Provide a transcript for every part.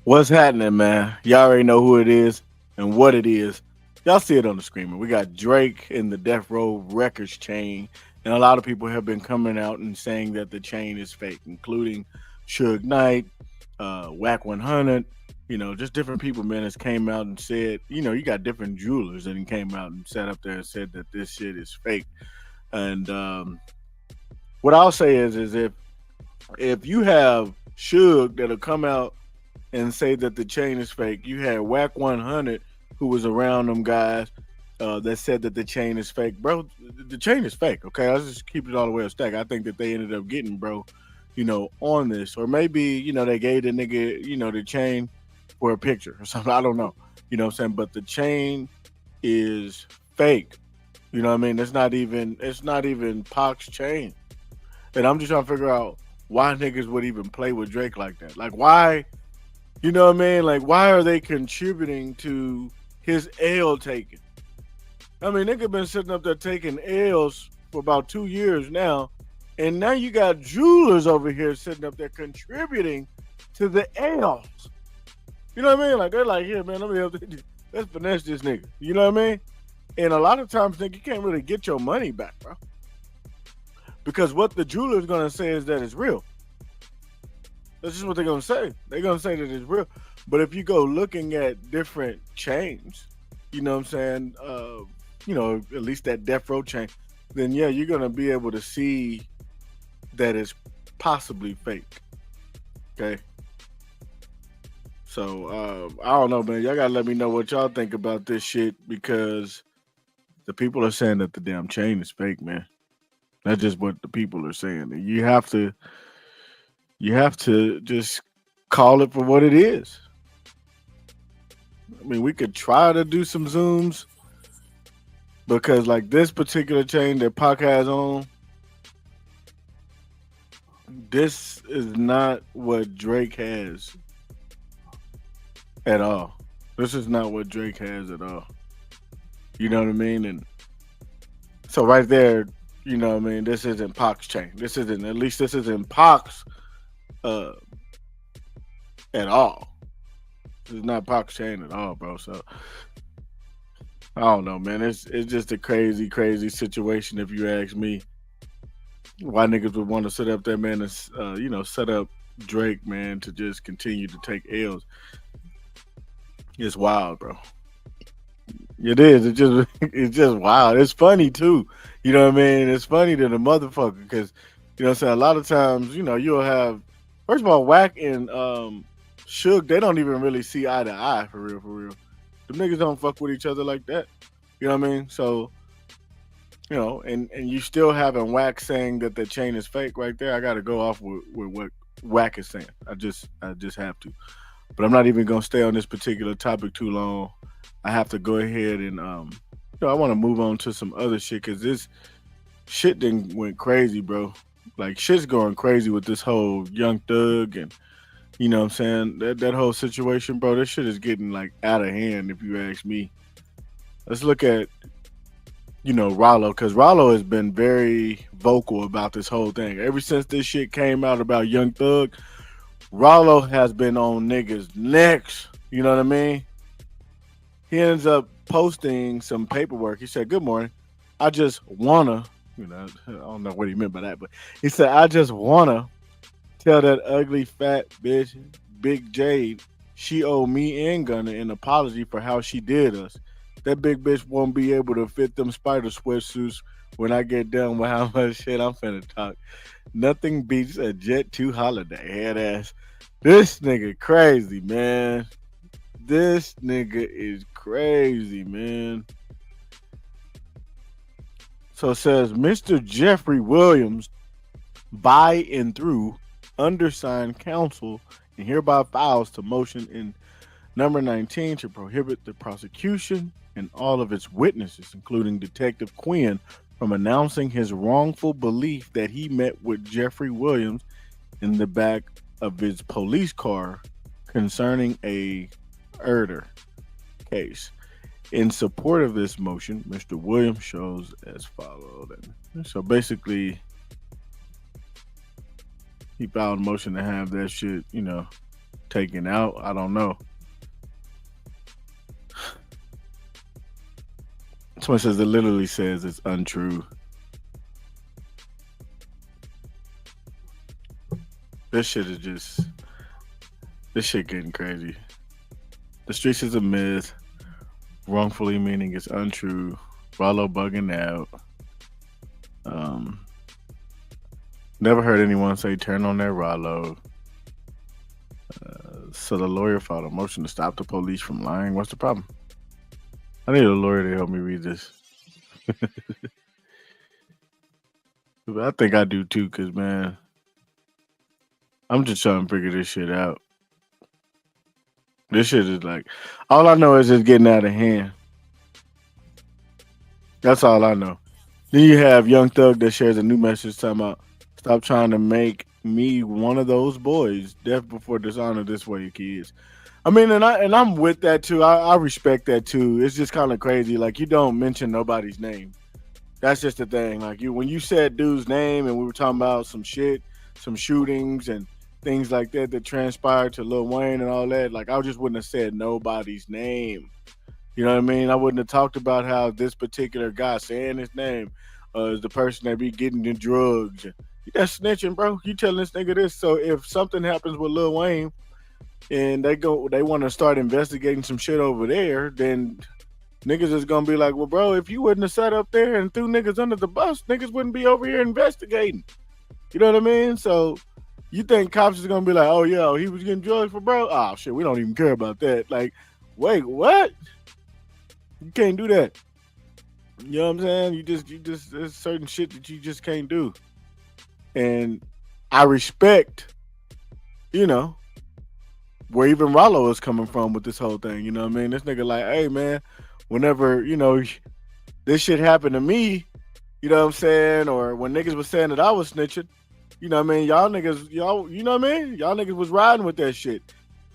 What's happening, man? Y'all already know who it is and what it is. Y'all see it on the screen. We got Drake in the Death Row Records chain, and a lot of people have been coming out and saying that the chain is fake, including Suge Knight, Whack 100. Just different people, man, has came out and said, you got different jewelers that came out and sat up there and said that this shit is fake. And what I'll say is if you have Suge that'll come out and say that the chain is fake. You had Whack 100 who was around them guys that said that the chain is fake. Bro, the chain is fake, okay? Let's just keep it all the way a stack. I think that they ended up getting, bro, on this. Or maybe, they gave the nigga, the chain for a picture or something. I don't know. You know what I'm saying? But the chain is fake. You know what I mean? It's not even Pac's chain. And I'm just trying to figure out why niggas would even play with Drake like that. Like why. You know what I mean? Like, why are they contributing to his L taking? I mean, nigga been sitting up there taking L's for about 2 years now, and now you got jewelers over here sitting up there contributing to the L's. You know what I mean? Like they're like, here, man, let's finesse this nigga. You know what I mean? And a lot of times, nigga, you can't really get your money back, bro, because what the jeweler is gonna say is that it's real. That's just what they're gonna say. They're gonna say that it's real. But if you go looking at different chains, you know what I'm saying? At least that Death Row chain, then yeah, you're gonna be able to see that it's possibly fake. Okay. So I don't know, man. Y'all gotta let me know what y'all think about this shit because the people are saying that the damn chain is fake, man. That's just what the people are saying. You have to just call it for what it is. I mean, we could try to do some zooms because, like, this particular chain that Pac has on, this is not what Drake has at all. This is not what Drake has at all. You know what I mean? And so, right there, you know what I mean? This isn't Pac's chain. At least this isn't Pac's uh, at all. This is not Pac's chain at all, bro. So, I don't know, man. It's just a crazy, crazy situation if you ask me. Why niggas would want to sit up there, man, and set up Drake, man, to just continue to take L's. It's wild, bro. It is. It's just wild. It's funny too. You know what I mean? It's funny to the motherfucker because what I'm saying. A lot of times, you'll have first of all, Whack and Suge. They don't even really see eye to eye for real, for real. The niggas don't fuck with each other like that. You know what I mean? So and you still having Whack saying that the chain is fake right there. I got to go off with what Whack is saying. I just have to. But I'm not even gonna stay on this particular topic too long. I have to go ahead and I want to move on to some other shit because this shit then went crazy, bro. Like shit's going crazy with this whole Young Thug and you know what I'm saying that whole situation, bro. This shit is getting like out of hand if you ask me. Let's look at Ralo because Ralo has been very vocal about this whole thing ever since this shit came out about Young Thug. Ralo has been on niggas' necks. You know what I mean? He ends up posting some paperwork. He said, "Good morning. I just wanna," I don't know what he meant by that, but he said, "I just wanna tell that ugly fat bitch, Big Jade, she owe me and Gunner an apology for how she did us. That big bitch won't be able to fit them spider sweatsuits when I get done with how much shit I'm finna talk. Nothing beats a Jet 2 holiday, head ass." This nigga crazy, man. This nigga is crazy, man. So it says Mr. Jeffrey Williams by and through undersigned counsel and hereby files to motion in number 19 to prohibit the prosecution and all of its witnesses, including Detective Quinn, from announcing his wrongful belief that he met with Jeffrey Williams in the back of his police car concerning a murder case. In support of this motion, Mr. Williams shows as followed. And so basically, he filed a motion to have that shit, taken out. I don't know. Someone says it literally says it's untrue. This shit is just this shit getting crazy. The streets is a myth. Wrongfully meaning it's untrue. Ralo bugging out. Um, Never heard anyone say turn on their Ralo. So the lawyer filed a motion to stop the police from lying. What's the problem? I need a lawyer to help me read this. I think I do too, cause man, I'm just trying to figure this shit out. This shit is like, all I know is it's getting out of hand. That's all I know. Then you have Young Thug that shares a new message talking about stop trying to make me one of those boys. Death before dishonor this way, kids. I mean, I'm with that too. I respect that too. It's just kind of crazy. Like you don't mention nobody's name. That's just the thing. Like you, when you said dude's name and we were talking about some shit, some shootings and things like that that transpired to Lil Wayne and all that. Like I just wouldn't have said nobody's name. You know what I mean? I wouldn't have talked about how this particular guy saying his name is the person that be getting the drugs. That's snitching, bro. You telling this nigga this. So if something happens with Lil Wayne and they want to start investigating some shit over there, then niggas is gonna be like, well, bro, if you wouldn't have sat up there and threw niggas under the bus, niggas wouldn't be over here investigating. You know what I mean? So you think cops is gonna be like, oh yeah, he was getting drugs for bro? Oh shit, we don't even care about that. Like, wait, what? You can't do that. You know what I'm saying? You just there's certain shit that you just can't do. And I respect, you know, where even Ralo is coming from with this whole thing. You know what I mean? This nigga like, hey man, whenever, you know, this shit happened to me, you know what I'm saying? Or when niggas was saying that I was snitching, you know what I mean? Y'all niggas, y'all, you know what I mean? Y'all niggas was riding with that shit.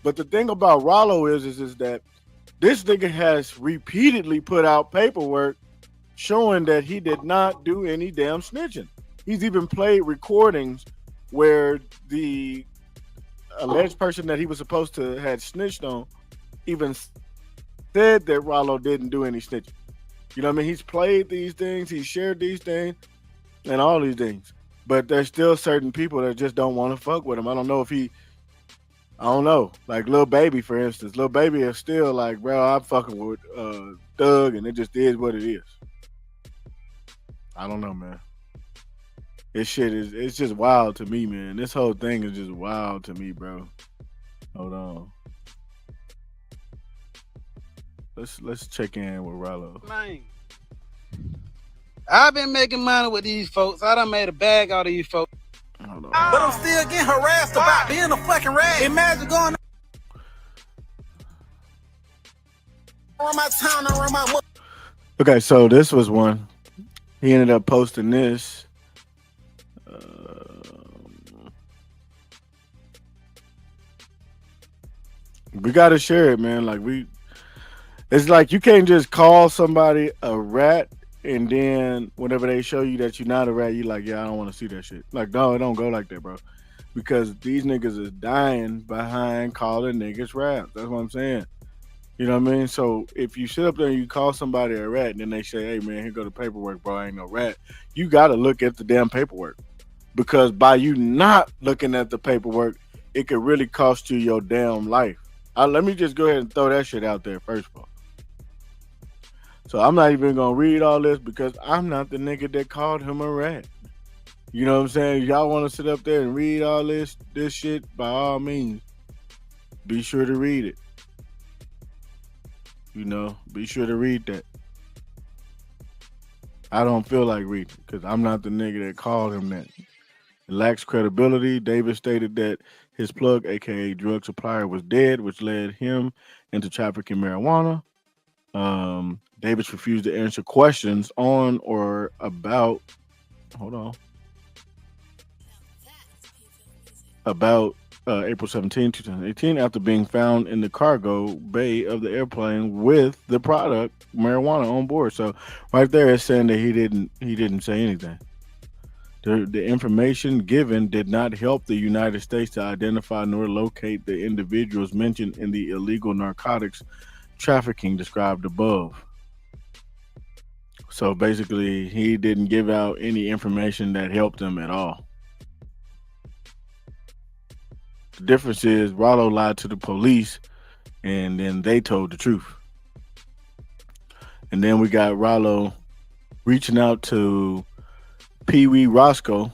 But the thing about Ralo is that this nigga has repeatedly put out paperwork showing that he did not do any damn snitching. He's even played recordings where the alleged person that he was supposed to had snitched on even said that Ralo didn't do any snitching. You know what I mean? He's played these things, he's shared these things, and all these things. But there's still certain people that just don't want to fuck with him. I don't know if I don't know. Like Lil Baby, for instance. Lil Baby is still like, bro, I'm fucking with Thug, and it just is what it is. I don't know, man. This shit it's just wild to me, man. This whole thing is just wild to me, bro. Hold on. Let's check in with Ralo. Man, I've been making money with these folks. I done made a bag out of these folks. Hold on. But I'm still getting harassed about being a fucking rat. Imagine going around my town, around my. Okay, so this was one. He ended up posting this. We gotta share it, man. It's like you can't just call somebody a rat and then whenever they show you that you're not a rat, you like, yeah, I don't want to see that shit. Like, no, it don't go like that, bro. Because these niggas is dying behind calling niggas rats. That's what I'm saying. You know what I mean? So if you sit up there and you call somebody a rat and then they say, hey man, here go the paperwork, bro, I ain't no rat. You gotta look at the damn paperwork. Because by you not looking at the paperwork, it could really cost you your damn life. Let me just go ahead and throw that shit out there first of all. So I'm not even gonna read all this because I'm not the nigga that called him a rat. You know what I'm saying? Y'all want to sit up there and read all this shit, by all means, be sure to read it. You know, be sure to read that. I don't feel like reading because I'm not the nigga that called him that. It lacks credibility. Davis stated that his plug, aka drug supplier, was dead, which led him into trafficking marijuana. Davis refused to answer questions on or about. Hold on. About April 17, 2018, after being found in the cargo bay of the airplane with the product marijuana on board. So right there, it's saying that he didn't say anything. The information given did not help the United States to identify nor locate the individuals mentioned in the illegal narcotics trafficking described above. So basically, he didn't give out any information that helped them at all. The difference is Rallo lied to the police and then they told the truth. And then we got Rallo reaching out to Pee Wee Roscoe,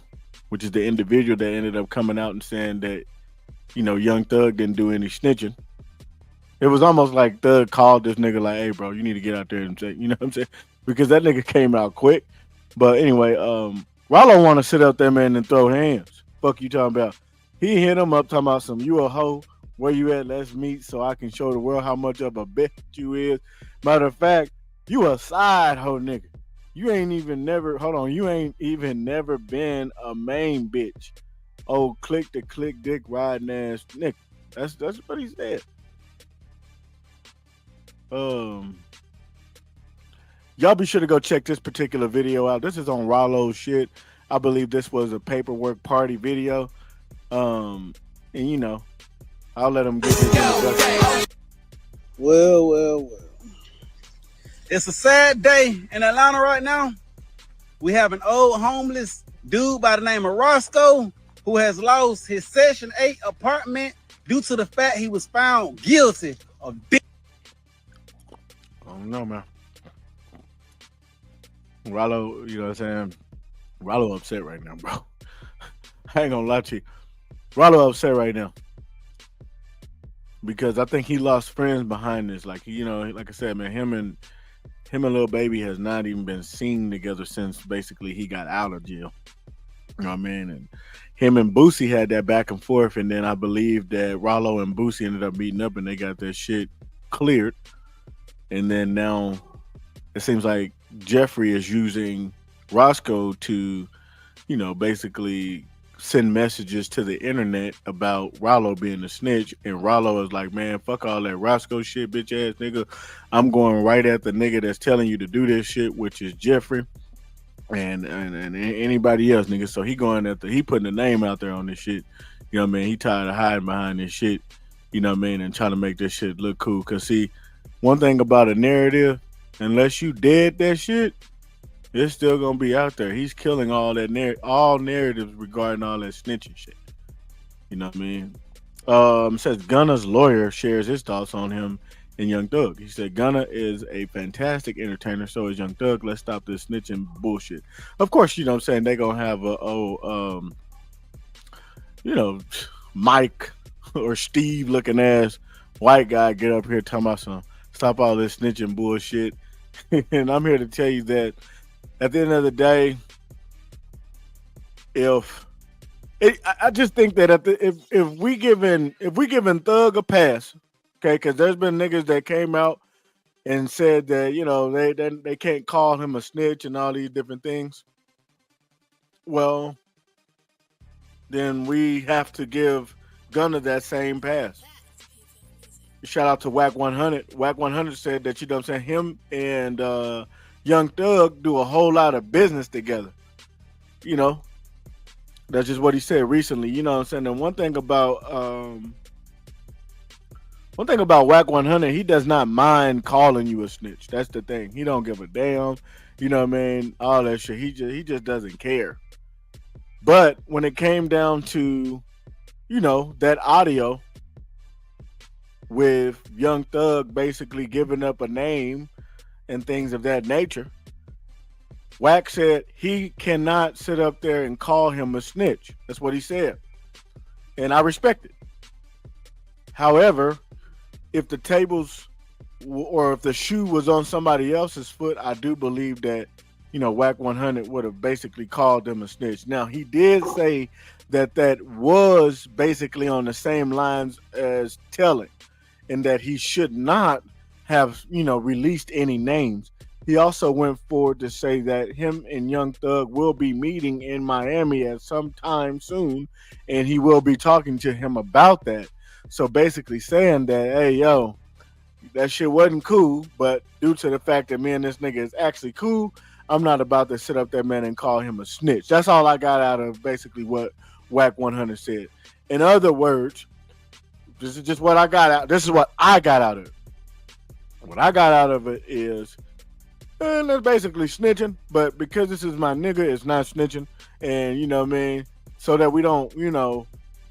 which is the individual that ended up coming out and saying that, Young Thug didn't do any snitching. It was almost like Thug called this nigga like, "Hey, bro, you need to get out there and say," you know what I'm saying? Because that nigga came out quick. But anyway, Rollo want to sit up there, man, and throw hands. Fuck you talking about? He hit him up talking about some, "You a hoe? Where you at? Let's meet so I can show the world how much of a bitch you is." Matter of fact, you a side hoe nigga. You ain't even never, hold on, you ain't even never been a main bitch. Oh, click the click dick riding ass nigga. That's what he said. Um, Y'all be sure to go check this particular video out. This is on Ralo's shit. I believe this was a paperwork party video. And I'll let him get this introduction. Well. It's a sad day in Atlanta right now. We have an old homeless dude by the name of Roscoe who has lost his Section 8 apartment due to the fact he was found guilty of I don't know, man. Ralo, you know what I'm saying? Ralo upset right now, bro. I ain't gonna lie to you. Ralo upset right now. Because I think he lost friends behind this. Like, like I said, man, him and Lil Baby has not even been seen together since basically he got out of jail. You know what I mean? And him and Boosie had that back and forth, and then I believe that Ralo and Boosie ended up meeting up and they got their shit cleared. And then now it seems like Jeffrey is using Roscoe to, basically send messages to the internet about Ralo being a snitch. And Ralo is like, "Man, fuck all that Roscoe shit, bitch ass nigga. I'm going right at the nigga that's telling you to do this shit, which is Jeffrey and anybody else, nigga." So he putting the name out there on this shit. You know what I mean? He tired of hiding behind this shit, you know what I mean, and trying to make this shit look cool. Cause see, one thing about a narrative, unless you dead that shit, it's still gonna be out there. He's killing all that all narratives regarding all that snitching shit. You know what I mean? Says Gunna's lawyer shares his thoughts on him and Young Thug. He said Gunna is a fantastic entertainer, so is Young Thug. Let's stop this snitching bullshit. Of course, you know what I'm saying, they gonna have Mike or Steve looking ass white guy get up here talking about some stop all this snitching bullshit. And I'm here to tell you that at the end of the day, I just think that if we giving Thug a pass, okay, because there's been niggas that came out and said that they can't call him a snitch and all these different things. Well, then we have to give Gunna that same pass. Shout out to Whack 100. Whack 100 said that, you know what I'm saying, him and Young Thug do a whole lot of business together. That's just what he said recently. You know what I'm saying? And one thing about Whack 100, he does not mind calling you a snitch. That's the thing. He don't give a damn. You know what I mean? All that shit. He just doesn't care. But when it came down to, that audio with Young Thug basically giving up a name and things of that nature, Wack said he cannot sit up there and call him a snitch. That's what he said. And I respect it. However, if the tables or if the shoe was on somebody else's foot, I do believe that, Wack 100 would have basically called them a snitch. Now, he did say that was basically on the same lines as telling, and that he should not have, released any names. He also went forward to say that him and Young Thug will be meeting in Miami at some time soon, and he will be talking to him about that. So basically saying that, hey, yo, that shit wasn't cool, but due to the fact that me and this nigga is actually cool, I'm not about to sit up there, man, and call him a snitch. That's all I got out of basically what Whack 100 said. In other words, this is just what I got out. This is what I got out of it. What I got out of it is, that's basically snitching. But because this is my nigga, it's not snitching. And you know what I mean? So that we don't,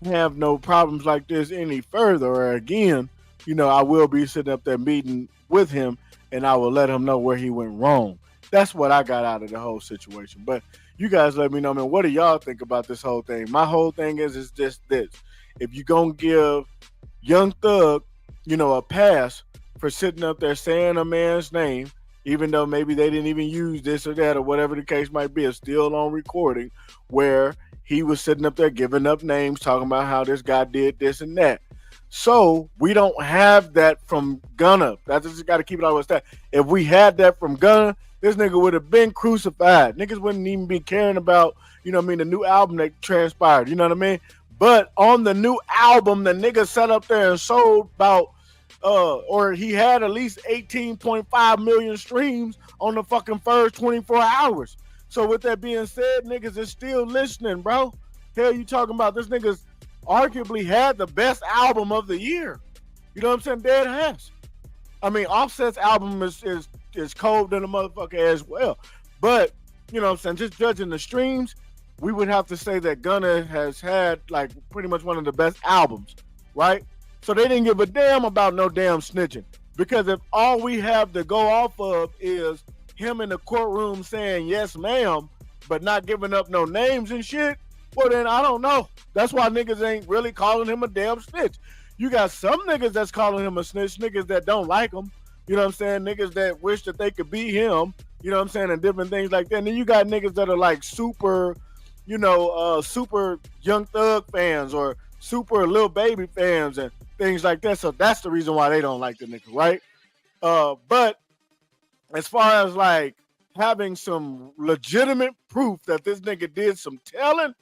have no problems like this any further or again, I will be sitting up there meeting with him and I will let him know where he went wrong. That's what I got out of the whole situation. But you guys let me know, man, what do y'all think about this whole thing? My whole thing is just this. If you're going to give Young Thug, a pass for sitting up there saying a man's name, even though maybe they didn't even use this or that or whatever the case might be, it's still on recording where he was sitting up there giving up names, talking about how this guy did this and that. So we don't have that from Gunna. That's just got to keep it all with that. If we had that from Gunna, this nigga would have been crucified. Niggas wouldn't even be caring about, the new album that transpired. You know what I mean? But on the new album, the nigga sat up there and sold about, or he had at least 18.5 million streams on the fucking first 24 hours. So with that being said, niggas is still listening, bro. Hell, you talking about this nigga's arguably had the best album of the year. You know what I'm saying? Dead has. I mean, Offset's album is cold than a motherfucker as well. But, you know what I'm saying? Just judging the streams, we would have to say that Gunna has had like pretty much one of the best albums, right? So they didn't give a damn about no damn snitching. Because if all we have to go off of is him in the courtroom saying yes ma'am, but not giving up no names and shit, well then I don't know. That's why niggas ain't really calling him a damn snitch. You got some niggas that's calling him a snitch, niggas that don't like him. You know what I'm saying? Niggas that wish that they could be him. You know what I'm saying? And different things like that. And then you got niggas that are like super, super Young Thug fans or super Lil Baby fans and things like that. So that's the reason why they don't like the nigga, right? But as far as like having some legitimate proof that this nigga did some telling,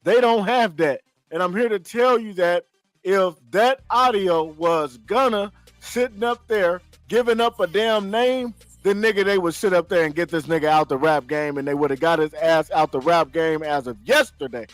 they don't have that. And I'm here to tell you that if that audio was Gunna sitting up there giving up a damn name, then nigga, they would sit up there and get this nigga out the rap game and they would have got his ass out the rap game as of yesterday.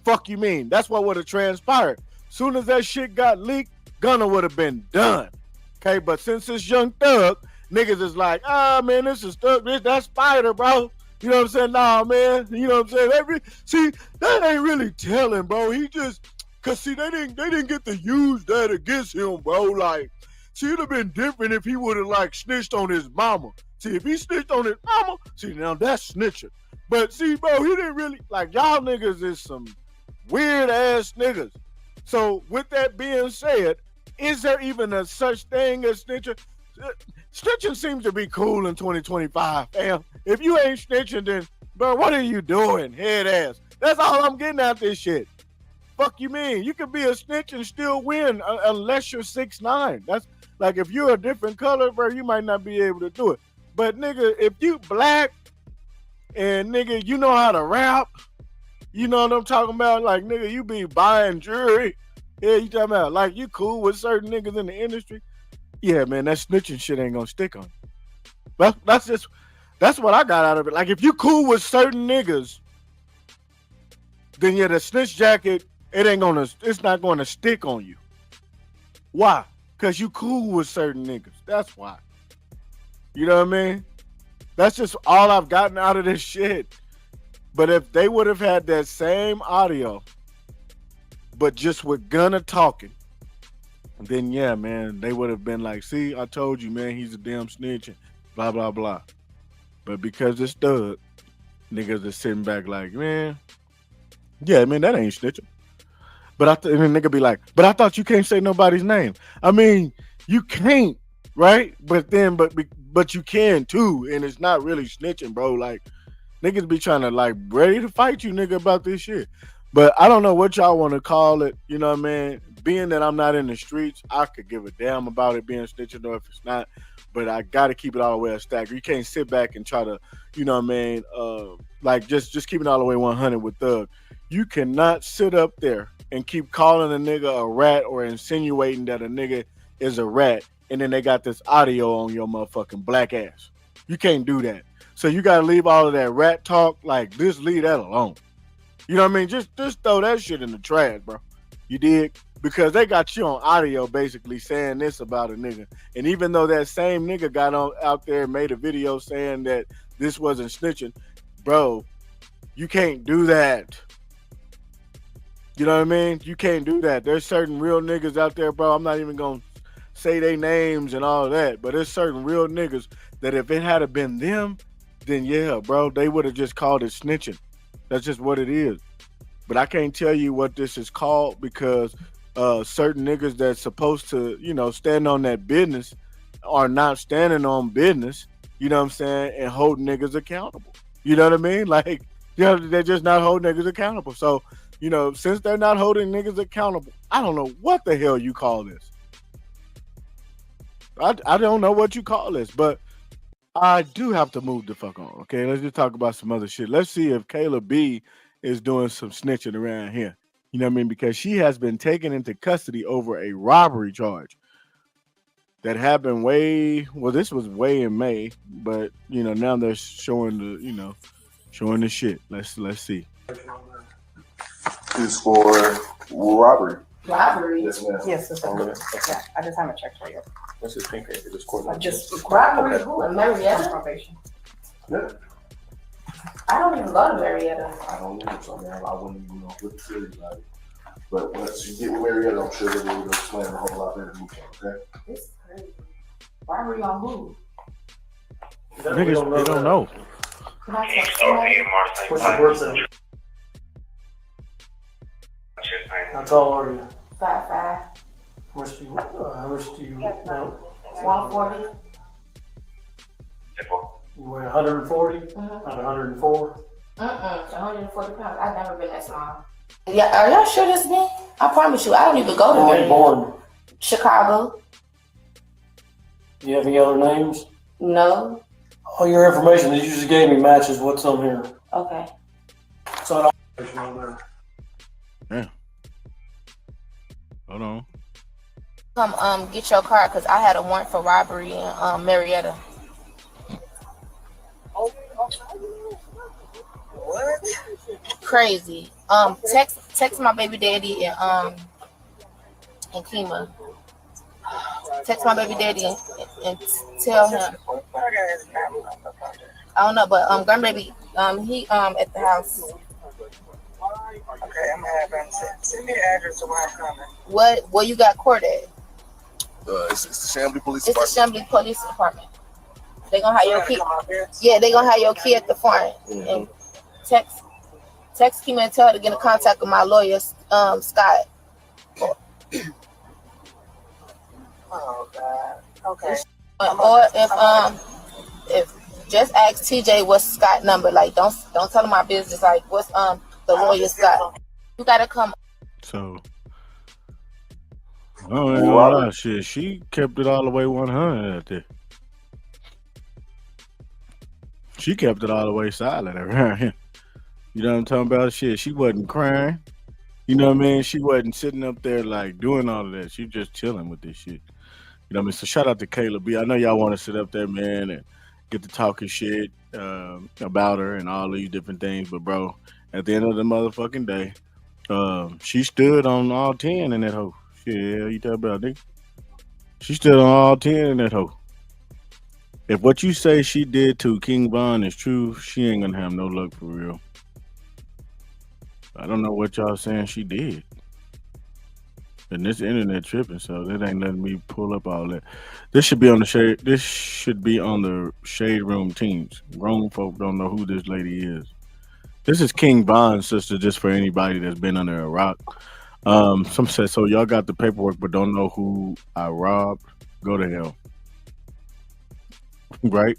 Fuck you mean? That's what would have transpired. Soon as that shit got leaked, Gunna would have been done. Okay, but since it's Young Thug, niggas is like, man, this is Thug, that's Spider, bro. You know what I'm saying? Nah, man. You know what I'm saying? See, that ain't really telling, bro. He just, cause see, they didn't get to use that against him, bro. Like, see, it'd have been different if he would have like snitched on his mama. See, if he snitched on his mama, see, now that's snitching. But see, bro, he didn't really, like, y'all niggas is some weird ass niggas. So with that being said, is there even a such thing as snitching? Snitching seems to be cool in 2025, fam. If you ain't snitching, then, bro, what are you doing, head ass? That's all I'm getting out this shit. Fuck you mean? You can be a snitch and still win unless you're 6'9". That's like if you're a different color, bro, you might not be able to do it. But nigga, if you black and nigga, you know how to rap, you know what I'm talking about? Like nigga, you be buying jewelry. Yeah, you talking about like you cool with certain niggas in the industry. Yeah, man, that snitching shit ain't gonna stick on you. Well, that's what I got out of it. Like if you cool with certain niggas, then yeah, the snitch jacket, it's not gonna stick on you. Why? Because you cool with certain niggas. That's why. You know what I mean? That's just all I've gotten out of this shit. But if they would have had that same audio, but just with Gunna talking, then yeah, man, they would have been like, see, I told you, man, he's a damn snitch and blah, blah, blah. But because it's Thug, niggas are sitting back like, man, yeah, man, that ain't snitching. But and then nigga be like, but I thought you can't say nobody's name. I mean, you can't, right? But you can too, and it's not really snitching, bro. Like, niggas be trying to like ready to fight you, nigga, about this shit. But I don't know what y'all want to call it, you know what I mean? Being that I'm not in the streets, I could give a damn about it being snitching or if it's not. But I got to keep it all the way a stack. You can't sit back and try to, you know what I mean, like just keep it all the way 100 with Thug. You cannot sit up there and keep calling a nigga a rat or insinuating that a nigga is a rat, and then they got this audio on your motherfucking black ass. You can't do that. So you gotta leave all of that rat talk. Like, just leave that alone. You know what I mean? Just throw that shit in the trash, bro. You dig? Because they got you on audio basically saying this about a nigga. And even though that same nigga got on out there and made a video saying that this wasn't snitching, bro, you can't do that. You know what I mean? You can't do that. There's certain real niggas out there, bro. I'm not even gonna say their names and all that, but there's certain real niggas that if it had been them, then yeah, bro, they would have just called it snitching. That's just what it is. But I can't tell you what this is called because certain niggas that's supposed to, stand on that business are not standing on business, you know what I'm saying, and hold niggas accountable. You know what I mean? Like, they're just not holding niggas accountable. So, since they're not holding niggas accountable, I don't know what the hell you call this. I don't know what you call this, but I do have to move the fuck on. Okay, let's just talk about some other shit. Let's see if Kayla B is doing some snitching around here. You know what I mean? Because she has been taken into custody over a robbery charge that happened this was way in May, but now they're showing the shit. Let's see. Is for robbery. Robbery? Yes, ma'am. Yes, it's yeah, I just haven't checked for you. That's just pink paper. Just court. Just robbery, who, in Marietta? Probation. Yeah. I don't even go to Marietta. I don't know, so man, I wouldn't even know what to tell you about it. But once you get with Marietta, I'm sure they will explain a whole lot better than me, okay? It's crazy. Robbery on who? Niggas, they don't know. Can I text somebody? What's your birthday? How tall are you? 5'5". How much do you know? 140. You weigh 140? Not 104? 140 pounds. I've never been that small. Yeah, are y'all sure that's me? I promise you, I don't even go to Where were you there. born? Chicago. Do you have any other names? No. All your information that you just gave me matches what's on here. Okay. So I Yeah. Hold on. Come get your car because I had a warrant for robbery in Marietta. What? Crazy. Text my baby daddy in Kima. Text my baby daddy and tell him. I don't know, but grandbaby, he at the house. Okay, I'm gonna have him send me the address of where I'm coming. Where you got court at? It's the Chambly Police It's the Department. Chambly Police Department. They gonna have your key. Yeah, they gonna have your key at the front. And text Kima and tell her to get in contact with my lawyer, Scott. Oh God. Okay. Or if just ask TJ what's Scott's number. Like don't tell him my business. Like what's the lawyer Scott. You gotta come. So, oh yeah, shit. She kept it all the way 100 out there. She kept it all the way silent around here. You know what I'm talking about? Shit, she wasn't crying. You know what I mean? She wasn't sitting up there like doing all of that. She just chilling with this shit. You know what I mean? So shout out to Kayla B. I know y'all want to sit up there, man, and get to talking shit about her and all these different things. But bro, at the end of the motherfucking day, she stood on all 10 in that hoe. Shit, you talking about, nigga? She stood on all 10 in that hoe. If what you say she did to King Von is true, she ain't gonna have no luck for real. I don't know what y'all saying she did. And this internet tripping, so that ain't letting me pull up all that. This should be on the shade. This should be on the shade room teams. Grown folk don't know who this lady is. This is King Von's sister, just for anybody that's been under a rock. Some said so. Y'all got the paperwork, but don't know who I robbed. Go to hell. Right?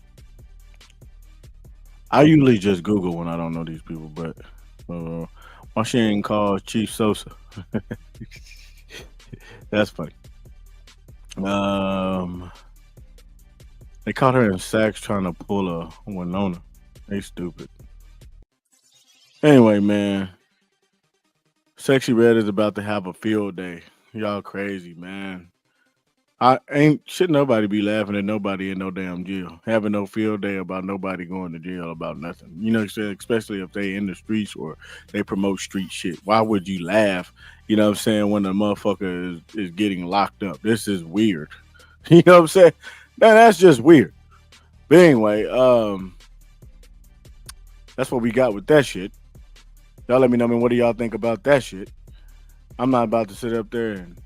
I usually just Google when I don't know these people, but why she ain't called Chief Sosa? That's funny. They caught her in Saks trying to pull a Winona. They stupid. Anyway, man. Sexy Red is about to have a field day. Y'all crazy, man. should nobody be laughing at nobody in no damn jail, having no field day about nobody going to jail about nothing. You know what I'm saying? Especially if they in the streets or they promote street shit. Why would you laugh? You know what I'm saying? When a motherfucker is getting locked up, this is weird. You know what I'm saying? Man, that's just weird. But anyway, that's what we got with that shit. Y'all let me know, man, what do y'all think about that shit? I'm not about to sit up there and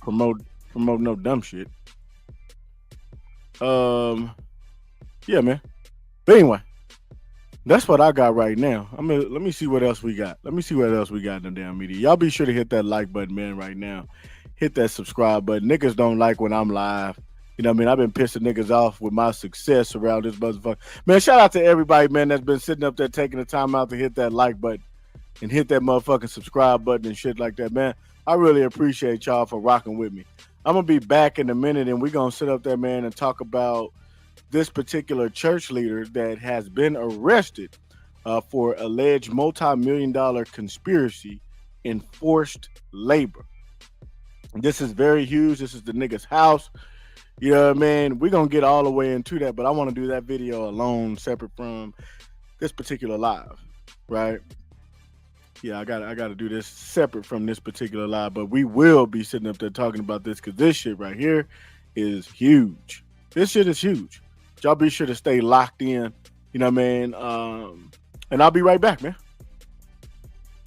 promote no dumb shit. Yeah, man. But anyway, that's what I got right now. Let me see what else we got. Let me see what else we got in the damn media. Y'all be sure to hit that like button, man, right now. Hit that subscribe button. Niggas don't like when I'm live. You know what I mean? I've been pissing niggas off with my success around this motherfucker. Man, shout out to everybody, man, that's been sitting up there taking the time out to hit that like button and hit that motherfucking subscribe button and shit like that, man. I really appreciate y'all for rocking with me. I'm going to be back in a minute, and we're going to sit up there, man, and talk about this particular church leader that has been arrested for alleged multi-million-dollar conspiracy in forced labor. This is very huge. This is the nigga's house. You know what I mean? We're going to get all the way into that, but I want to do that video alone, separate from this particular live, right? Yeah, I gotta do this separate from this particular live, but we will be sitting up there talking about this because this shit right here is huge. This shit is huge. Y'all be sure to stay locked in, you know what I mean? And I'll be right back, man.